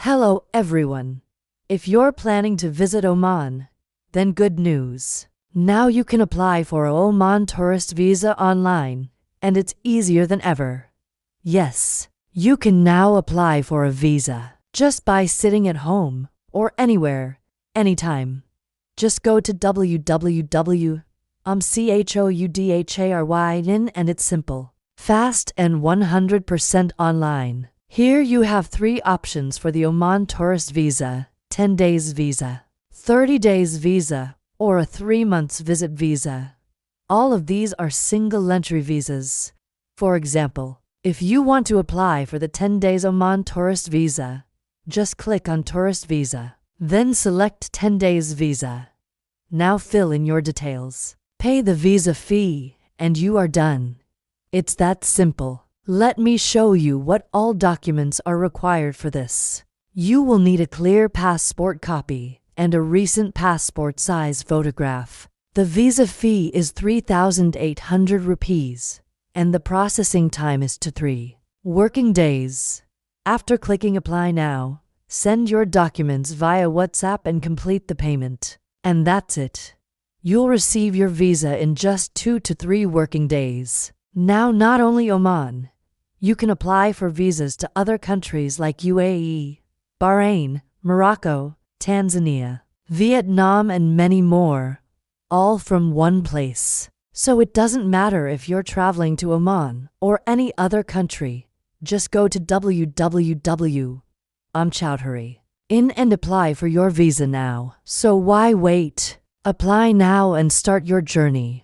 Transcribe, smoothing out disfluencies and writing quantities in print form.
Hello everyone. If you're planning to visit Oman, then good news. Now you can apply for a Oman Tourist Visa online, and it's easier than ever. Yes, you can now apply for a visa just by sitting at home or anywhere, anytime. Just go to www.choudharynin and it's simple, fast and 100% online. Here you have 3 options for the Oman Tourist Visa: 10 days visa, 30 days visa, or a 3 months visit visa. All of these are single entry visas. For example, if you want to apply for the 10 days Oman Tourist Visa, just click on Tourist Visa, then select 10 days visa. Now fill in your details, pay the visa fee, and you are done. It's that simple. Let me show you what all documents are required for this. You will need a clear passport copy and a recent passport size photograph. The visa fee is 3,800 rupees, and the processing time is 3 working days. After clicking Apply Now, send your documents via WhatsApp and complete the payment. And that's it. You'll receive your visa in just 2 to 3 working days. Now, not only Oman, you can apply for visas to other countries like UAE, Bahrain, Morocco, Tanzania, Vietnam, and many more, all from one place. So it doesn't matter if you're traveling to Oman or any other country. Just go to www.choudharynin and apply for your visa now. So why wait? Apply now and start your journey.